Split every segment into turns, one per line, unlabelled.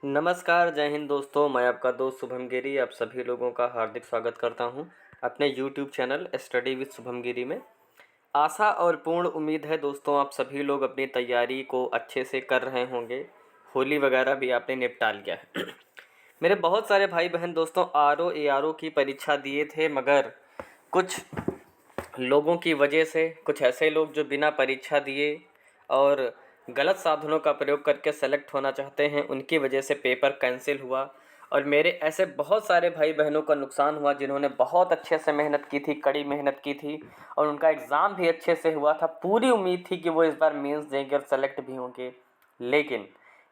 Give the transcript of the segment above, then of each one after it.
नमस्कार, जय हिंद दोस्तों। मैं आपका दोस्त शुभम गिरी आप सभी लोगों का हार्दिक स्वागत करता हूं अपने YouTube channel study with Shubham Giri में। आशा और पूर्ण उम्मीद है दोस्तों आप सभी लोग अपनी तैयारी को अच्छे से कर रहे होंगे। होली वगैरह भी आपने निपटा लिया है। मेरे बहुत सारे भाई बहन दोस्तों आरओ एआरओ की परीक्षा दिए थे, मगर कुछ लोगों की वजह से, कुछ ऐसे लोग जो बिना परीक्षा दिए और गलत साधनों का प्रयोग करके सेलेक्ट होना चाहते हैं, उनकी वजह से पेपर कैंसिल हुआ। और मेरे ऐसे बहुत सारे भाई बहनों का नुकसान हुआ जिन्होंने बहुत अच्छे से मेहनत की थी, कड़ी मेहनत की थी और उनका एग्ज़ाम भी अच्छे से हुआ था। पूरी उम्मीद थी कि वो इस बार मेंस देंगे और सेलेक्ट भी होंगे, लेकिन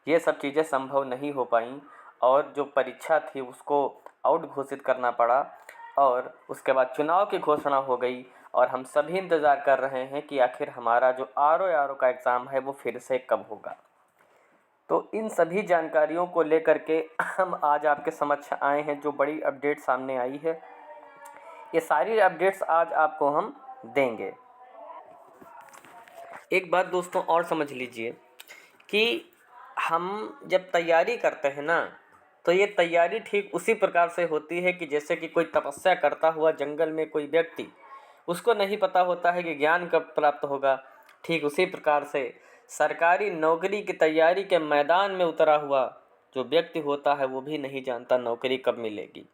ये सब चीज़ें संभव नहीं हो पाई और जो परीक्षा थी उसको आउट घोषित करना पड़ा। और उसके बाद चुनाव की घोषणा हो गई और हम सभी इंतज़ार कर रहे हैं कि आखिर हमारा जो आरओ का एग्ज़ाम है वो फिर से कब होगा। तो इन सभी जानकारियों को लेकर के हम आज आपके समक्ष आए हैं। जो बड़ी अपडेट सामने आई है, ये सारी अपडेट्स आज आपको हम देंगे। एक बात दोस्तों और समझ लीजिए कि हम जब तैयारी करते हैं ना, तो ये तैयारी ठीक उसी प्रकार से होती है कि जैसे कि कोई तपस्या करता हुआ जंगल में कोई व्यक्ति, उसको नहीं पता होता है कि ज्ञान कब प्राप्त होगा। ठीक उसी प्रकार से सरकारी नौकरी की तैयारी के मैदान में उतरा हुआ जो व्यक्ति होता है वो भी नहीं जानता नौकरी कब मिलेगी।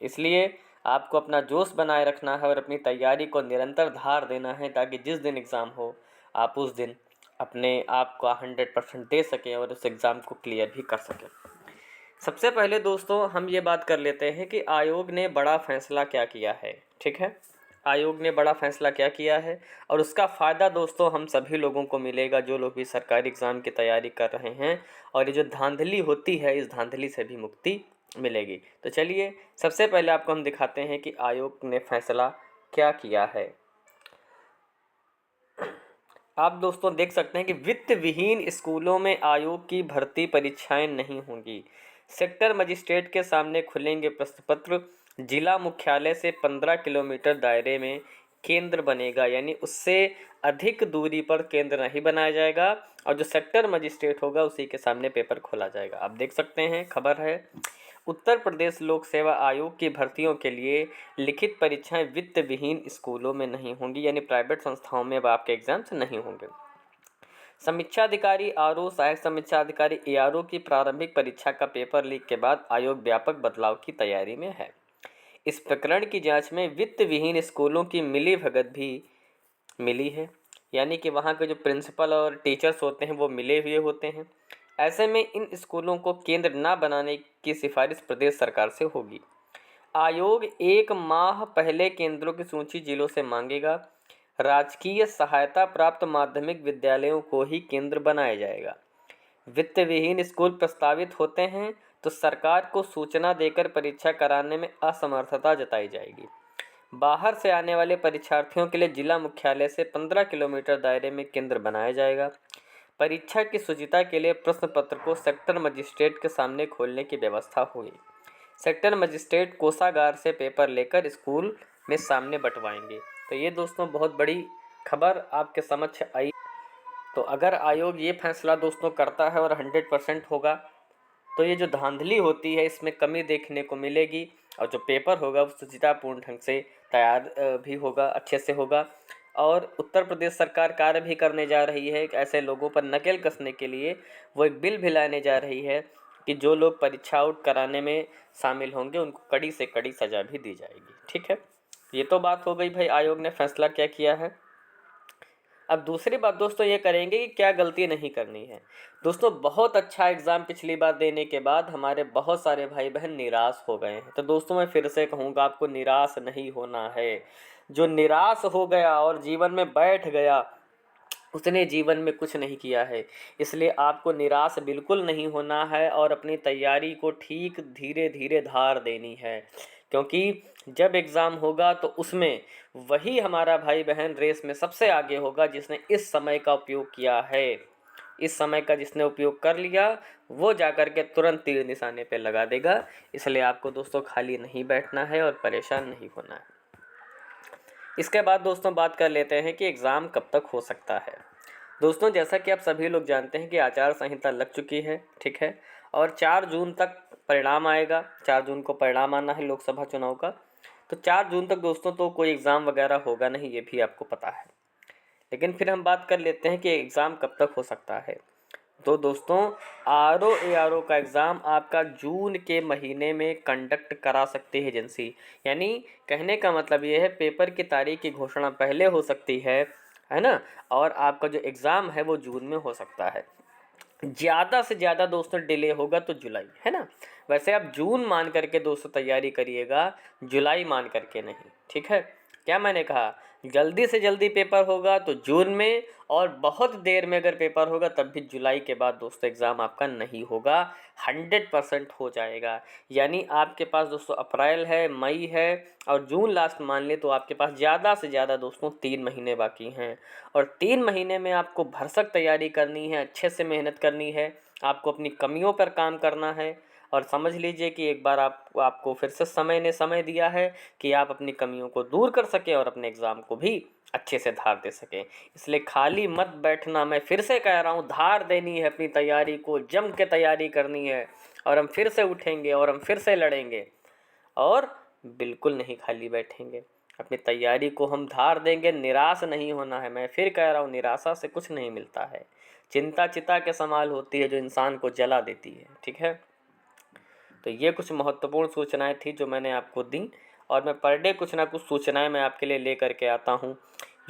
इसलिए आपको अपना जोश बनाए रखना है और अपनी तैयारी को निरंतर धार देना है, ताकि जिस दिन एग्ज़ाम हो आप उस दिन अपने आप का 100% दे सकें और उस एग्ज़ाम को क्लियर भी कर सकें। सबसे पहले दोस्तों हम ये बात कर लेते हैं कि आयोग ने बड़ा फैसला क्या किया है। ठीक है, आयोग ने बड़ा फैसला क्या किया है और उसका फ़ायदा दोस्तों हम सभी लोगों को मिलेगा, जो लोग भी सरकारी एग्ज़ाम की तैयारी कर रहे हैं। और ये जो धांधली होती है, इस धांधली से भी मुक्ति मिलेगी। तो चलिए सबसे पहले आपको हम दिखाते हैं कि आयोग ने फैसला क्या किया है। आप दोस्तों देख सकते हैं कि वित्त विहीन स्कूलों में आयोग की भर्ती परीक्षाएं नहीं होंगी। सेक्टर मजिस्ट्रेट के सामने खुलेंगे प्रश्न पत्र। जिला मुख्यालय से 15 किलोमीटर दायरे में केंद्र बनेगा, यानी उससे अधिक दूरी पर केंद्र नहीं बनाया जाएगा और जो सेक्टर मजिस्ट्रेट होगा उसी के सामने पेपर खोला जाएगा। आप देख सकते हैं, खबर है उत्तर प्रदेश लोक सेवा आयोग की भर्तियों के लिए लिखित परीक्षाएं वित्त विहीन स्कूलों में नहीं होंगी, यानी प्राइवेट संस्थाओं में अब आपके एग्जाम्स नहीं होंगे। समीक्षा अधिकारी आरओ, सहायक समीक्षा अधिकारी एआरओ की प्रारंभिक परीक्षा का पेपर लीक के बाद आयोग व्यापक बदलाव की तैयारी में है। इस प्रकरण की जांच में वित्त विहीन स्कूलों की मिलीभगत भी मिली है, यानी कि वहाँ के जो प्रिंसिपल और टीचर्स होते हैं वो मिले हुए होते हैं। ऐसे में इन स्कूलों को केंद्र न बनाने की सिफारिश प्रदेश सरकार से होगी। आयोग 1 माह पहले केंद्रों की सूची जिलों से मांगेगा। राजकीय सहायता प्राप्त माध्यमिक विद्यालयों को ही केंद्र बनाया जाएगा। वित्त विहीन स्कूल प्रस्तावित होते हैं तो सरकार को सूचना देकर परीक्षा कराने में असमर्थता जताई जाएगी। बाहर से आने वाले परीक्षार्थियों के लिए जिला मुख्यालय से 15 किलोमीटर दायरे में केंद्र बनाया जाएगा। परीक्षा की शुचिता के लिए प्रश्न पत्र को सेक्टर मजिस्ट्रेट के सामने खोलने की व्यवस्था होगी। सेक्टर मजिस्ट्रेट कोषागार से पेपर लेकर स्कूल में सामने बंटवाएंगे। तो ये दोस्तों बहुत बड़ी खबर आपके समक्ष आई। तो अगर आयोग ये फैसला दोस्तों करता है और 100% होगा तो ये जो धांधली होती है इसमें कमी देखने को मिलेगी और जो पेपर होगा वो शुचितापूर्ण ढंग से तैयार भी होगा, अच्छे से होगा। और उत्तर प्रदेश सरकार कार्य भी करने जा रही है कि ऐसे लोगों पर नकेल कसने के लिए वो एक बिल भी लाने जा रही है कि जो लोग परीक्षा आउट कराने में शामिल होंगे उनको कड़ी से कड़ी सज़ा भी दी जाएगी। ठीक है, ये तो बात हो गई भाई आयोग ने फैसला क्या किया है। अब दूसरी बात दोस्तों ये करेंगे कि क्या गलती नहीं करनी है। दोस्तों बहुत अच्छा एग्ज़ाम पिछली बार देने के बाद हमारे बहुत सारे भाई बहन निराश हो गए हैं। तो दोस्तों मैं फिर से कहूँगा आपको निराश नहीं होना है। जो निराश हो गया और जीवन में बैठ गया उसने जीवन में कुछ नहीं किया है। इसलिए आपको निराश बिल्कुल नहीं होना है और अपनी तैयारी को ठीक धीरे धीरे धार देनी है, क्योंकि जब एग्ज़ाम होगा तो उसमें वही हमारा भाई बहन रेस में सबसे आगे होगा जिसने इस समय का उपयोग किया है। इस समय का जिसने उपयोग कर लिया वो जाकर के तुरंत तीर निशाने पे लगा देगा। इसलिए आपको दोस्तों खाली नहीं बैठना है और परेशान नहीं होना है। इसके बाद दोस्तों बात कर लेते हैं कि एग्ज़ाम कब तक हो सकता है। दोस्तों जैसा कि आप सभी लोग जानते हैं कि आचार संहिता लग चुकी है, ठीक है, और 4 जून तक परिणाम आएगा। 4 जून को परिणाम आना है लोकसभा चुनाव का। तो 4 जून तक दोस्तों तो कोई एग्ज़ाम वगैरह होगा नहीं, ये भी आपको पता है। लेकिन फिर हम बात कर लेते हैं कि एग्ज़ाम कब तक हो सकता है। तो दोस्तों आर ओ का एग्ज़ाम आपका जून के महीने में कंडक्ट करा सकती है एजेंसी। यानी कहने का मतलब ये है पेपर की तारीख की घोषणा पहले हो सकती है ना, और आपका जो एग्ज़ाम है वो जून में हो सकता है। ज़्यादा से ज़्यादा दोस्तों डिले होगा तो जुलाई, है ना। वैसे आप जून मान करके दोस्तों तैयारी करिएगा, जुलाई मान करके नहीं, ठीक है। क्या मैंने कहा, जल्दी से जल्दी पेपर होगा तो जून में, और बहुत देर में अगर पेपर होगा तब भी जुलाई के बाद दोस्तों एग्ज़ाम आपका नहीं होगा, 100% हो जाएगा। यानी आपके पास दोस्तों अप्रैल है, मई है और जून लास्ट मान ले तो आपके पास ज़्यादा से ज़्यादा दोस्तों 3 महीने बाकी हैं। और 3 महीने में आपको भरसक तैयारी करनी है, अच्छे से मेहनत करनी है, आपको अपनी कमियों पर काम करना है। और समझ लीजिए कि एक बार आपको फिर से समय ने समय दिया है कि आप अपनी कमियों को दूर कर सकें और अपने एग्ज़ाम को भी अच्छे से धार दे सकें। इसलिए खाली मत बैठना, मैं फिर से कह रहा हूँ, धार देनी है अपनी तैयारी को, जम के तैयारी करनी है, और हम फिर से उठेंगे और हम फिर से लड़ेंगे, और बिल्कुल नहीं खाली बैठेंगे। अपनी तैयारी को हम धार देंगे, निराश नहीं होना है। मैं फिर कह रहा हूँ, निराशा से कुछ नहीं मिलता है। चिंता चिता के समान होती है जो इंसान को जला देती है, ठीक है। तो ये कुछ महत्वपूर्ण सूचनाएं थी जो मैंने आपको दी, और मैं पर डे कुछ ना कुछ सूचनाएं मैं आपके लिए ले करके आता हूँ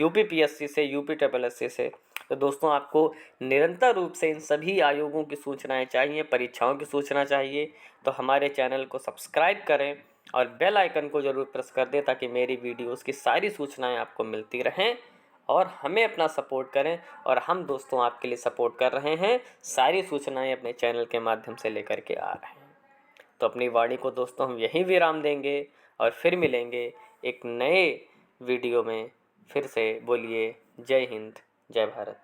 यूपी से, यूपी ट्रिपल एस सी से। तो दोस्तों आपको निरंतर रूप से इन सभी आयोगों की सूचनाएं चाहिए, परीक्षाओं की सूचना चाहिए, तो हमारे चैनल को सब्सक्राइब करें और बेल आइकन को ज़रूर प्रेस कर दें ताकि मेरी वीडियोस की सारी सूचनाएं आपको मिलती रहें। और हमें अपना सपोर्ट करें, और हम दोस्तों आपके लिए सपोर्ट कर रहे हैं, सारी सूचनाएं अपने चैनल के माध्यम से लेकर के आ रहे हैं। तो अपनी वाणी को दोस्तों हम यहीं विराम देंगे और फिर मिलेंगे एक नए वीडियो में। फिर से बोलिए जय हिंद, जय भारत।